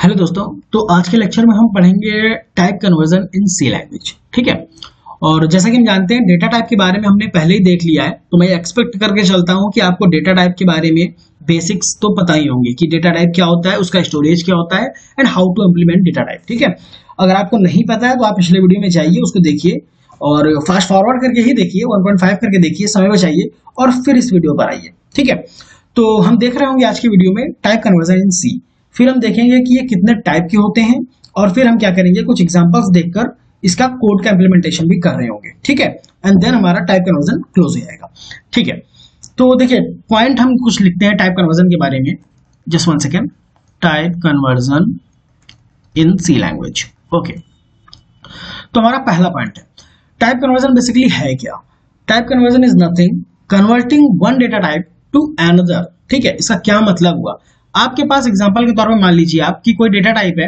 Hello दोस्तों, तो आज के लेक्चर में हम पढ़ेंगे type conversion in C language. ठीक है। और जैसा कि हम जानते हैं डेटा टाइप के बारे में हमने पहले ही देख लिया है, तो मैं एक्सपेक्ट करके चलता हूं कि आपको डेटा टाइप के बारे में बेसिक्स तो पता ही होंगे कि डेटा टाइप क्या होता है, उसका स्टोरेज क्या होता है and how to implement data type. ठीक है। अगर आपको नहीं पता है तो आप पिछले वीडियो में जाइए, उसको देखिए और फास्ट फॉरवर्ड करके ही देखिए, 1.5 करके देखिए, समय बचाइए और फिर इस वीडियो पर आइए। ठीक है। तो हम देख रहे होंगे आज की वीडियो में टाइप कन्वर्जन इन सी। फिर हम देखेंगे कि ये कितने टाइप के होते हैं और फिर हम क्या करेंगे, कुछ एग्जांपल्स देखकर इसका कोड का इंप्लीमेंटेशन भी कर रहे होंगे। ठीक है। एंड देन हमारा टाइप कन्वर्जन क्लोज हो जाएगा। ठीक है। तो देखिए पॉइंट हम कुछ लिखते हैं टाइप कन्वर्जन के बारे में। Just one second. Type conversion in C language. Okay. तो हमारा पहला पॉइंट है टाइप कन्वर्जन बेसिकली है क्या। Type conversion is nothing converting one data type two another. ठीक है। इसका क्या मतलब हुआ, आपके पास एग्जांपल के तौर पे मान लीजिए आपकी कोई डेटा टाइप है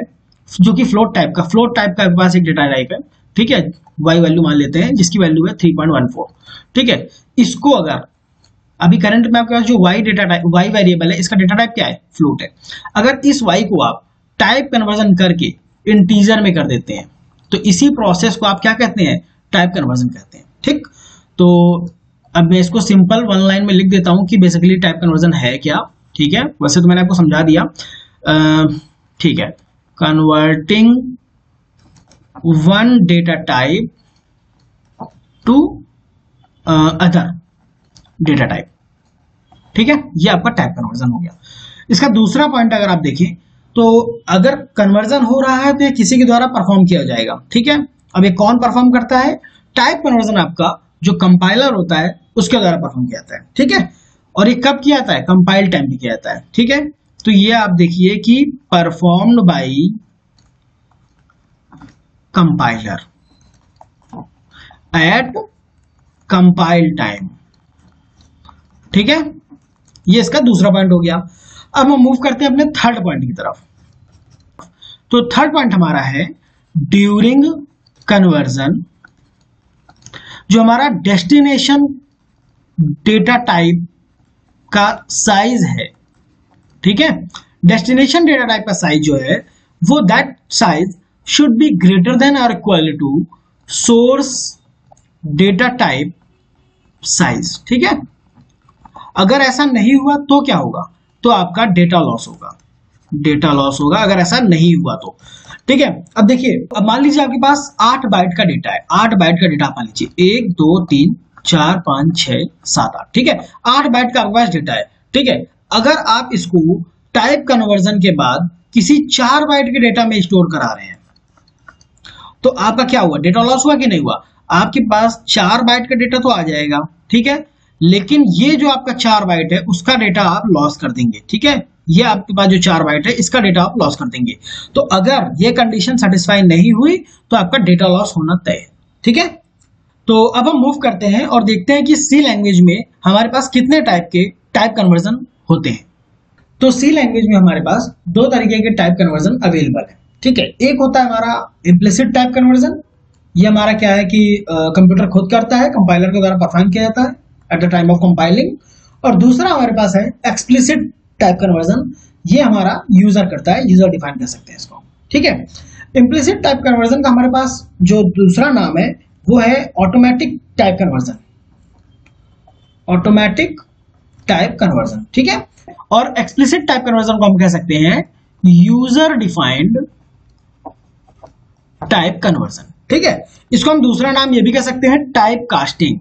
जो कि फ्लोट टाइप का आपके पास एक डेटा टाइप है। ठीक है। y वैल्यू मान लेते हैं जिसकी वैल्यू है 3.14। ठीक है। इसको अगर अभी करंट में आपके पास जो y data type y variable है, इसका डेटा टाइप क्या है, फ्लोट है। अगर इस y को आप टाइप कन्वर्जन करके इंटीजर में कर देते हैं तो इसी प्रोसेस को आप क्या कहते हैं, टाइप कन्वर्जन कहते हैं। ठीक। तो अब मैं इसको सिंपल वन लाइन में लिख देता हूं कि बेसिकली टाइप कन्वर्जन है क्या। ठीक है। वैसे तो मैंने आपको समझा दिया। ठीक है। Converting one data type two other data type. ठीक है। ये आपका टाइप कन्वर्जन हो गया। इसका दूसरा पॉइंट अगर आप देखें तो अगर कन्वर्जन हो रहा है तो ये किसी के द्वारा परफॉर्म किया जाएगा। ठीक है। अब ये कौन परफॉर्म करता है, टाइप कन्वर्जन आपका जो कंपाइलर होता है उसके द्वारा परफॉर्म किया जाता है। ठीक है। और ये कब किया जाता है, कंपाइल टाइम पे किया जाता है। ठीक है। तो ये आप देखिए कि performed by compiler eight compile time. ठीक है। ये इसका दूसरा पॉइंट हो गया। अब हम मूव करते हैं अपने थर्ड पॉइंट की तरफ। तो थर्ड पॉइंट हमारा है ड्यूरिंग कन्वर्जन जो हमारा डेस्टिनेशन डेटा टाइप का साइज है। ठीक है। डेस्टिनेशन डेटा टाइप का साइज जो है वो that size should be greater than और equal to source data type size. ठीक है। अगर ऐसा नहीं हुआ तो क्या होगा, तो आपका डेटा लॉस होगा। डेटा लॉस होगा अगर ऐसा नहीं हुआ तो। ठीक है। अब देखिए, अब मान लीजिए आपके पास 8 बाइट का डेटा है। 8 बाइट का डेटा मान लीजिए 1 2 3 4 5 6 7 8। ठीक है। 8 बाइट का आपके पास डेटा है। ठीक है। अगर आप इसको टाइप कन्वर्जन के बाद किसी 4 बाइट के डेटा में स्टोर करा रहे हैं तो आपका क्या हुआ, डेटा लॉस हुआ कि नहीं हुआ। आपके पास 4 बाइट का डेटा तो आ जाएगा। ठीक है। लेकिन ये जो आपका 4 बाइट है उसका डेटा आप लॉस कर देंगे। ठीक है। ये आपके पास जो 4 बाइट है इसका डेटा आप लॉस कर देंगे। तो अगर ये कंडीशन सेटिस्फाई नहीं हुई तो आपका डेटा लॉस होना तय है। ठीक है। तो अब हम मूव करते हैं और देखते हैं कि सी लैंग्वेज में हमारे पास कितने टाइप के टाइप कन्वर्जन होते हैं। तो सी लैंग्वेज में हमारे पास 2 तरीके के टाइप कन्वर्जन अवेलेबल है। ठीक है। एक होता है हमारा इम्प्लिसिट टाइप कन्वर्जन। ये हमारा क्या है कि कंप्यूटर खुद करता है, कंपाइलर के द्वारा परफॉर्म किया जाता है at the time of compiling. और दूसरा हमारे पास है एक्सप्लिसिट टाइप कन्वर्जन। ये हमारा यूजर करता है, यूजर डिफाइन कर सकते हैं इसको। ठीक है। इम्प्लिसिट टाइप कन्वर्जन का हमारे पास जो दूसरा नाम है वो है automatic type conversion. Automatic type conversion. ठीक है। और एक्सप्लिसिट टाइप कन्वर्जन को हम कह सकते हैं यूजर डिफाइंड टाइप कन्वर्जन। ठीक है। इसको हम दूसरा नाम ये भी कह सकते हैं टाइप कास्टिंग।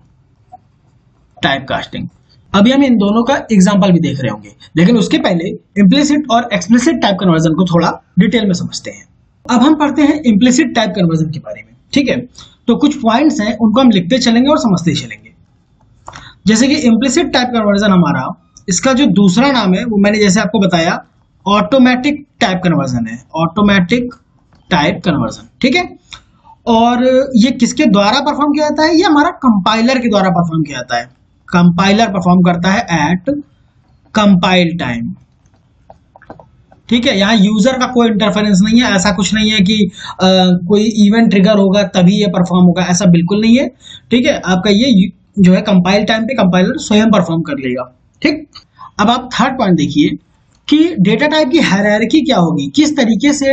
Type casting. अभी हम इन दोनों का एग्जांपल भी देख रहे होंगे, लेकिन उसके पहले इम्प्लिसिट और एक्सप्लिसिट टाइप कन्वर्जन को थोड़ा डिटेल में समझते हैं। अब हम पढ़ते हैं इम्प्लिसिट टाइप कन्वर्जन के बारे में। ठीक है। तो कुछ पॉइंट्स हैं उनको हम लिखते चलेंगे और समझते चलेंगे। जैसे कि इम्प्लिसिट टाइप कन्वर्जन हमारा, इसका जो दूसरा नाम है वो मैंने जैसे आपको बताया ऑटोमेटिक टाइप कन्वर्जन है। Automatic type conversion. ठीक है। और ये किसके द्वारा परफॉर्म किया जाता है, ये हमारा कंपाइलर के द्वारा परफॉर्म किया जाता है। कंपाइलर परफॉर्म करता है एट कंपाइल टाइम। ठीक है। यहाँ यूजर का कोई इंटरफेरेंस नहीं है, ऐसा कुछ नहीं है कि कोई इवेंट ट्रिगर होगा तभी ये परफॉर्म होगा, ऐसा बिल्कुल नहीं है। ठीक है। आपका ये जो है कंपाइल टाइम पे कंपाइलर स्वयं परफॉर्म कर लेगा। ठीक। अब आप थर्ड पॉइंट देखिए कि डेटा टाइप की हायरार्की क्या होगी, किस तरीके से,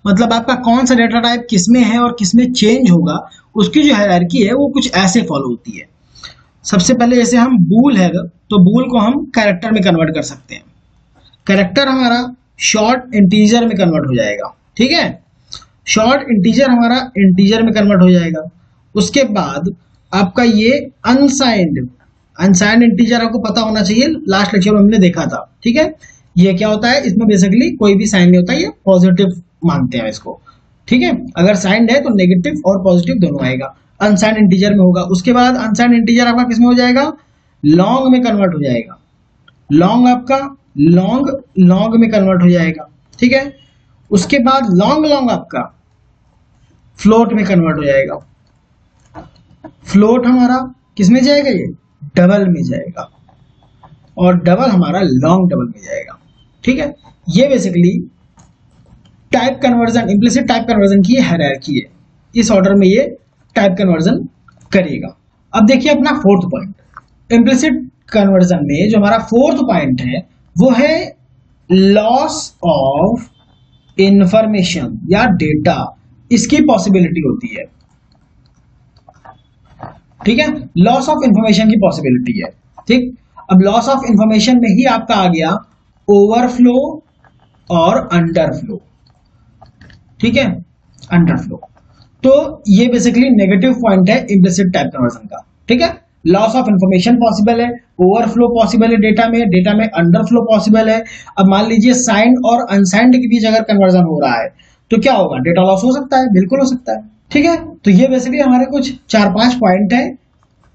मतलब आपका कौन सा डेटा टाइप किसमें है और किसमें चेंज होगा, उसकी जो हायरार्की है वो कुछ ऐसे फॉलो होती है। सबसे पहले जैसे हम बूल है तो बूल को हम कैरेक्टर में कन्वर्ट कर सकते हैं। कैरेक्टर हमारा शॉर्ट इंटीजर में कन्वर्ट हो जाएगा, ठीक है, शॉर्ट इंटीजर हमारा इंटीजर में कन्वर्ट हो जाएगा। उसके बाद आपका ये अनसाइंड इंटीजर आपको पता होना चाहिए, लास्ट लेक्चर में हमने देखा था, ठीक है। ये क्या होता है, इसमें बेसिकली कोई भी साइन नहीं होता, ये पॉजिटिव मानते हैं इसको, ठीक है। अगर साइंड है तो नेगेटिव और पॉजिटिव दोनों आएगा, अनसाइंड इंटीजर में होगा। उसके बाद अनसाइंड इंटीजर आपका किसमें हो जाएगा, लॉन्ग में कन्वर्ट हो जाएगा, लॉन्ग आपका लॉन्ग में कन्वर्ट हो जाएगा, ठीक है। उसके बाद लॉन्ग आपका फ्लोट में कन्वर्ट हो जाएगा, फ्लोट हमारा किसमें जाएगा, ये डबल में जाएगा, और डबल हमारा लॉन्ग डबल में जाएगा, ठीक है। ये basically type conversion, implicit type conversion की हायरार्की है, इस ऑर्डर में ये टाइप कन्वर्जन करेगा। अब देखिए अपना फोर्थ पॉइंट, इम्प्लिसिट कन्वर्जन में जो हमारा फोर्थ पॉइंट है वो है लॉस ऑफ इंफॉर्मेशन या डेटा, इसकी पॉसिबिलिटी होती है, ठीक है, लॉस ऑफ इंफॉर्मेशन की पॉसिबिलिटी है, ठीक। अब लॉस ऑफ इंफॉर्मेशन में ही आपका आ गया ओवरफ्लो और अंडरफ्लो, ठीक है, अंडरफ्लो। तो ये बेसिकली नेगेटिव पॉइंट है इम्प्लिसिट टाइप कन्वर्जन का, ठीक है। लॉस ऑफ इंफॉर्मेशन पॉसिबल है, ओवरफ्लो पॉसिबल है डेटा में अंडरफ्लो पॉसिबल है। अब मान लीजिए साइंड और अनसाइंड के बीच अगर कन्वर्जन हो रहा है तो क्या होगा, डेटा लॉस हो सकता है, बिल्कुल हो सकता है, ठीक है। तो ये बेसिकली हमारे कुछ 4-5 पॉइंट है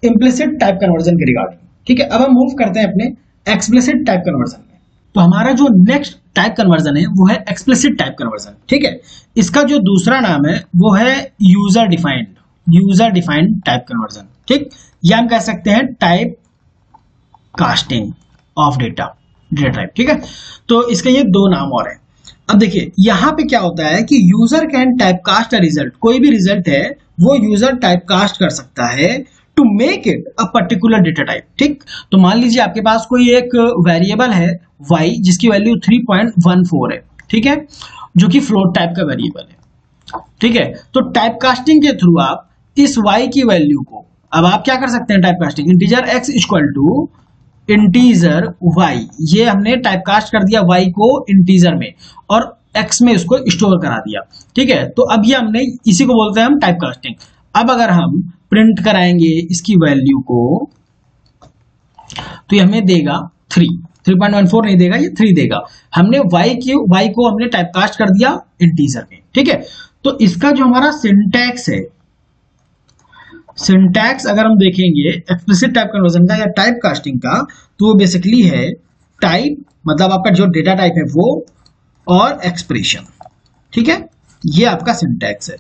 इम्प्लिसिट टाइप कन्वर्जन के रिगार्डिंग, ठीक है। अब हम मूव करते हैं अपने एक्सप्लिसिट टाइप कन्वर्जन में। तो हमारा जो नेक्स्ट टाइप कन्वर्जन है वो है एक्सप्लिसिट टाइप कन्वर्जन, ठीक है। इसका जो दूसरा नाम है वो है यूजर डिफाइंड टाइप कन्वर्जन, ठीक। या हम कह सकते हैं type casting of data type, ठीक है। तो इसके ये दो नाम और हैं। अब देखिए यहाँ पे क्या होता है कि user can type cast a result, कोई भी रिजल्ट है वो यूजर टाइप कास्ट कर सकता है to make it a particular data type, ठीक। तो मान लीजिए आपके पास कोई एक वेरिएबल है y जिसकी वैल्यू 3.14 है, ठीक है, जो कि फ्लोट टाइप का वेरिएबल है, ठीक है। तो टाइप कास्टिंग के थ्रू आप इस y की वैल्यू को, अब आप क्या कर सकते हैं, type casting integer x equal to integer y, ये हमने टाइप कास्ट कर दिया y को इंटीजर में और x में इसको स्टोर करा दिया, ठीक है। तो अब ये हमने इसी को बोलते हैं हम टाइप कास्टिंग। अब अगर हम प्रिंट कराएंगे इसकी वैल्यू को तो ये हमें देगा 3.14 नहीं देगा, ये 3 देगा। हमने y को हमने टाइप कास्ट कर दिया इंटीजर में, ठीक है। तो इसका जो हमारा सिंटैक्स है, सिंटैक्स अगर हम देखेंगे एक्सप्लिसिट टाइप कन्वर्जन का या टाइप कास्टिंग का, तो वो बेसिकली है टाइप, मतलब आपका जो डेटा टाइप है वो, और एक्सप्रेशन, ठीक है। ये आपका सिंटैक्स है,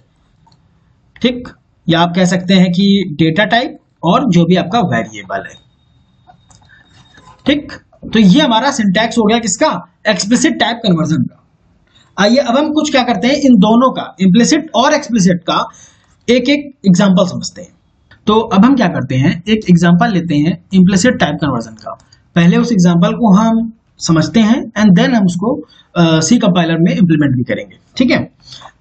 ठीक। या आप कह सकते हैं कि डेटा टाइप और जो भी आपका वेरिएबल है, ठीक। तो ये हमारा सिंटैक्स हो गया किसका, एक्सप्लिसिट टाइप कन्वर्जन का। आइए अब हम कुछ क्या करते हैं, इन दोनों का, इम्प्लिसिट और एक्सप्लिसिट का एक एक एग्जांपल समझते हैं। तो अब हम क्या करते हैं, एक एग्जांपल लेते हैं इम्प्लिसिट टाइप कन्वर्जन का। पहले उस एग्जांपल को हम समझते हैं एंड देन हम उसको सी कंपाइलर में इंप्लीमेंट भी करेंगे, ठीक है।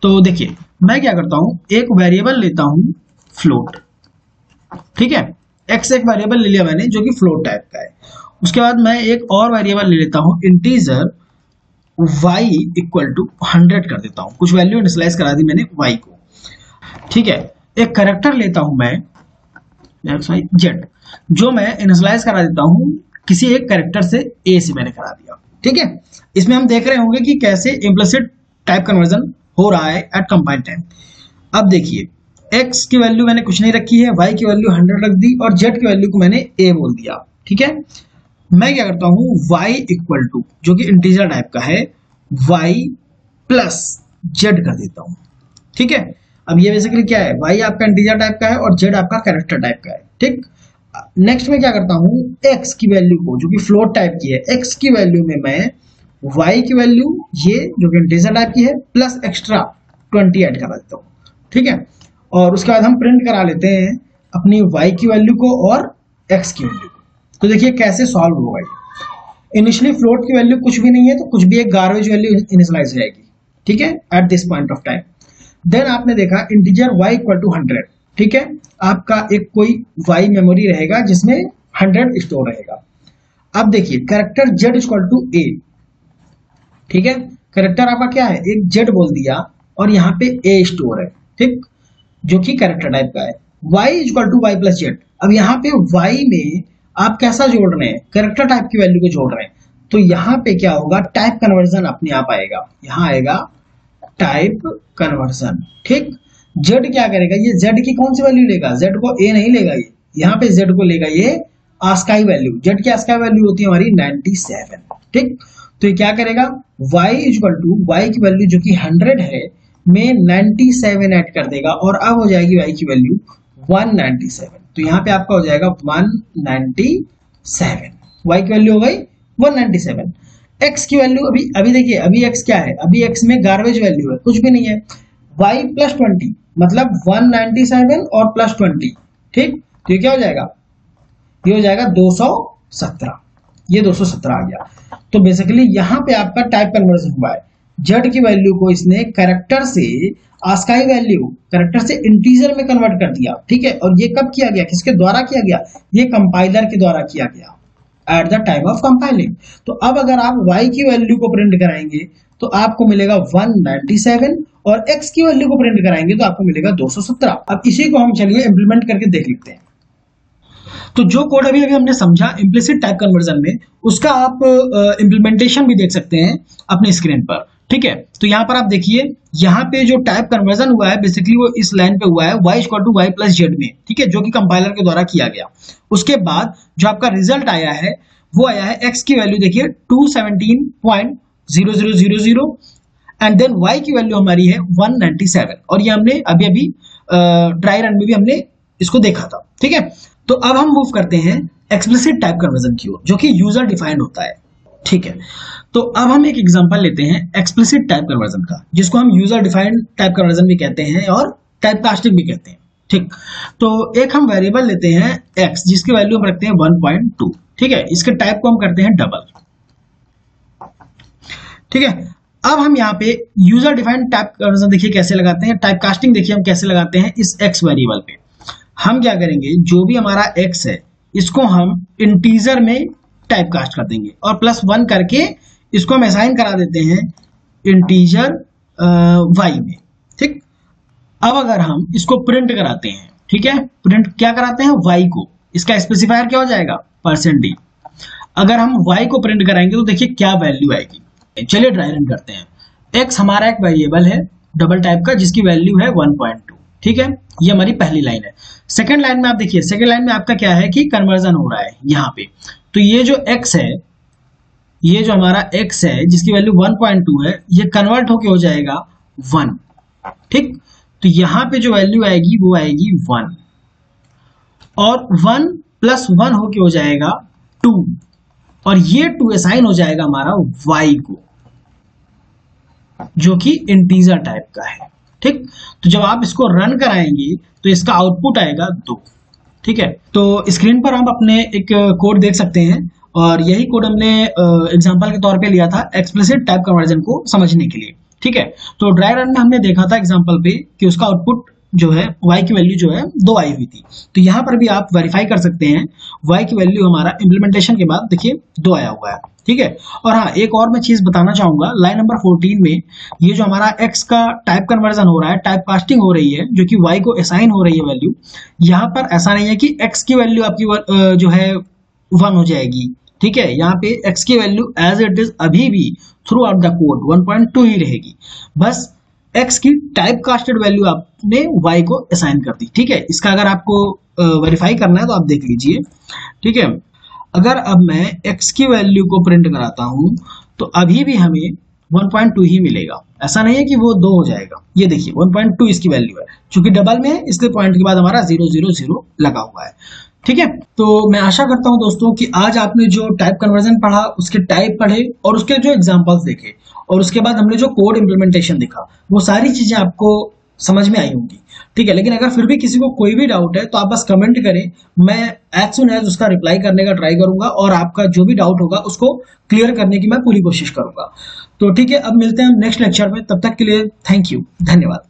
तो देखिए मैं क्या करता हूं, एक वेरिएबल लेता हूं फ्लोट, ठीक है, एक्स एक वेरिएबल ले लिया मैंने जो कि फ्लोट टाइप का है। उसके बाद मैं एक और वेरिएबल ले लेता हूं इंटीजर y इक्वल टू 100 कर देता हूं, कुछ वैल्यू इनिशियलाइज करा दी मैंने y को, ठीक है। एक कैरेक्टर लेता हूं मैं z, जो मैं इनिशियलाइज करा देता हूं किसी एक कैरेक्टर से a से मैंने करा दिया, ठीक है। इसमें हम देख रहे होंगे कि कैसे इम्प्लिसिट टाइप कन्वर्जन हो रहा है एट कंपाइल टाइम। अब देखिए x की वैल्यू मैंने कुछ नहीं रखी है, y की वैल्यू 100 रख दी और z की वैल्यू को मैंने a बोल दिया, ठीक है। मैं क्या करता हूं, y इक्वल टू, जो कि इंटीजर टाइप का है, y प्लस z कर देता हूं, ठीक है। अब ये बेसिकली क्या है, y आपका इंटीजर टाइप का है और z आपका कैरेक्टर टाइप का है, ठीक। नेक्स्ट में क्या करता हूं, x की वैल्यू को, जो कि फ्लोट टाइप की है, x की वैल्यू में मैं y की वैल्यू ये जो कि इंटीजर टाइप की है प्लस एक्स्ट्रा 20 ऐड करा देता हूँ, ठीक है। और उसके बाद हम प्रिंट करा लेते हैं अपनी y की वैल्यू को और x की वैल्यू को। तो देखिए कैसे सॉल्व होगा इनिशियली फ्लोट की वैल्यू कुछ भी नहीं है तो कुछ भी एक गार्बेज वैल्यू इनिशियलाइज हो जाएगी, ठीक है, at this point of time. Then आपने देखा इंटीजर y इक्वल टू 100, ठीक है, आपका एक कोई y मेमोरी रहेगा जिसमें 100 स्टोर रहेगा। अब देखिए character z equal to a, ठीक है, कैरेक्टर आपका क्या है, एक z बोल दिया और यहाँ पे a स्टोर है, ठीक, जो कि कैरेक्टर टाइप का है। y equal to y plus z, अब यहाँ पे y में आप कैसा जोड़ रहे हैं, कैरेक्टर टाइप की वैल्यू को जोड़ रहे हैं, तो यहाँ पे क्या होगा, टाइप कन्वर्जन अपने आप आएगा, यहाँ आएगा टाइप कन्वर्जन, ठीक। z क्या करेगा, ये z की कौन सी वैल्यू लेगा, z को a नहीं लेगा, ये यहाँ पे z को लेगा ये आस्काई वैल्यू, z की आस्काई वैल्यू होती है हमारी 97, ठीक। तो ये क्या करेगा, y इक्वल टू y की वैल्यू जो कि 100 है में 97 ऐड कर देगा और अब हो जाएगी y की वैल्यू 197, तो यहाँ पे आपका हो जाएगा 197, y की वैल्यू हो गई 197। x की वैल्यू अभी देखिए, अभी x क्या है, अभी x में गार्बेज वैल्यू है, कुछ भी नहीं है, y प्लस 20 मतलब 197 और प्लस 20, ठीक, तो ये क्या हो जाएगा, ये हो जाएगा 217, ये 217 आ गया। तो बेसिकली यहाँ पे आपका टाइप कन्वर्जन हुआ है, z की वैल्यू को इसने कैरेक्टर से आस्काई वैल्यू, कैरेक्टर से इंटीजर में कन्वर्ट कर दिया, ठीक है, और ये कब किया गया, किसके द्वारा किया गया, ये कंपाइलर के द्वारा किया गया at the time of compiling. तो अब अगर आप y की वैल्यू को प्रिंट कराएंगे तो आपको मिलेगा 197 और x की वैल्यू को प्रिंट कराएंगे तो आपको मिलेगा 217। अब इसी को हम चलिए इंप्लीमेंट करके देख लेते हैं। तो जो कोड अभी हमने समझा इम्प्लिसिट टाइप कन्वर्जन में, उसका आप इंप्लीमेंटेशन भी देख सकते हैं अपने स्क्रीन पर, ठीक है। तो यहाँ पर आप देखिए, यहाँ पे जो टाइप कन्वर्जन हुआ है बेसिकली वो इस लाइन पे हुआ है y equal to y plus z में, ठीक है, जो कि कंपाइलर के द्वारा किया गया। उसके बाद जो आपका रिजल्ट आया है वो आया है x की वैल्यू देखिए 217.0000 एंड देन y की वैल्यू हमारी है 197, और ये हमने अभी अभी ड्राई रन में भी हमने इसको देखा था, ठीक है। तो अब हम मूव करते हैं एक्सप्लिसिट टाइप कन्वर्जन की ओर, जो कि यूजर डिफाइंड होता है, ठीक है। तो अब हम एक एग्जांपल लेते हैं एक्सप्लिसिट टाइप कन्वर्जन का, जिसको हम यूजर डिफाइंड टाइप कन्वर्जन भी कहते हैं और टाइप कास्टिंग भी कहते हैं, ठीक। तो एक हम वेरिएबल लेते हैं x, जिसकी वैल्यू हम रखते हैं 1.2, ठीक है, इसके टाइप को हम करते हैं डबल, ठीक है। अब हम यहाँ पे यूजर डिफाइंड टाइप कन्वर्जन देखिए कैसे लगाते हैं, टाइप कास्टिंग देखिए हम कैसे लगाते हैं इस x वेरिएबल पे। हम क्या करेंगे, जो भी हमारा x है इसको हम इंटीजर में टाइप कास्ट कर देंगे और +1 करके इसको हम असाइन करा देते हैं इंटीजर y में, ठीक। अब अगर हम इसको प्रिंट कराते हैं, ठीक है, प्रिंट क्या कराते हैं, y को, इसका स्पेसिफायर क्या हो जाएगा, %d। अगर हम y को प्रिंट कराएंगे तो देखिए क्या वैल्यू आएगी। चलिए ड्राई रन करते हैं। x हमारा एक वेरिएबल है डबल टाइप का जिसकी वैल्यू है 1.2, ठीक है, ये हमारी पहली लाइन है। सेकंड लाइन में आप देखिए, सेकंड लाइन में आपका क्या है कि कन्वर्जन हो रहा है यहाँ पे, तो ये जो x है, ये जो हमारा x है जिसकी वैल्यू 1.2 है, ये कन्वर्ट होके हो जाएगा 1, ठीक। तो यहाँ पे जो वैल्यू आएगी वो आएगी 1 और 1 + 1 होके हो जाएगा 2 और ये 2 असाइन हो जाएगा हमारा y को, जो कि इंटीजर टाइप का है, ठीक। तो जब आप इसको रन कराएंगे तो इसका आउटपुट आएगा 2, ठीक है। तो स्क्रीन पर हम अपने एक कोड देख सकते हैं और यही कोड हमने एग्जांपल के तौर पे लिया था एक्सप्लिसिट टाइप कन्वर्जन को समझने के लिए, ठीक है। तो ड्राई रन में हमने देखा था एग्जांपल पे कि उसका आउटपुट जो है y की वैल्यू जो है 2 आई हुई थी। तो यहाँ पर भी आप वेरीफाई कर सकते हैं y की वैल्यू हमारा इम्प्लीमेंटेशन के बाद देखिए 2 आया हुआ है, ठीक है। और हाँ, एक और मैं चीज बताना चाहूंगा, लाइन नंबर 14 में ये जो हमारा x का टाइप कन्वर्जन हो रहा है, टाइप कास्टिंग हो रही है, जो कि y को असाइन हो रही है वैल्यू, यहाँ पर ऐसा नहीं है कि x की वैल्यू आपकी जो है 1 हो जाएगी, ठीक है। यहाँ पे x की वैल्यू एज इट इज अभी भी थ्रू आउट द कोड 1.2 ही रहेगी, बस x की टाइप कास्टेड वैल्यू आपने y को असाइन कर दी, ठीक है। इसका अगर आपको वेरीफाई करना है तो आप देख लीजिए, ठीक है। अगर अब मैं x की वैल्यू को प्रिंट कराता हूं तो अभी भी हमें 1.2 ही मिलेगा, ऐसा नहीं है कि वो 2 हो जाएगा। ये देखिए 1.2 इसकी वैल्यू है, चूंकि डबल में है इसलिए पॉइंट के बाद हमारा 000 लगा हुआ है, ठीक है। तो मैं आशा करता हूं दोस्तों कि आज आपने जो टाइप कन्वर्जन पढ़ा, उसके टाइप पढ़े और उसके जो एग्जांपल्स देखे और उसके बाद हमने जो कोड इंप्लीमेंटेशन देखा, वो सारी चीजें आपको समझ में आई होगी। ठीक है, लेकिन अगर फिर भी किसी को कोई भी डाउट है तो आप बस कमेंट करें, मैं एज सुन एज उसका रिप्लाई करने का ट्राई करूंगा और आपका जो भी डाउट होगा उसको क्लियर करने की मैं पूरी कोशिश करूंगा। तो ठीक है, अब मिलते हैं हम नेक्स्ट लेक्चर में, तब तक के लिए थैंक यू, धन्यवाद।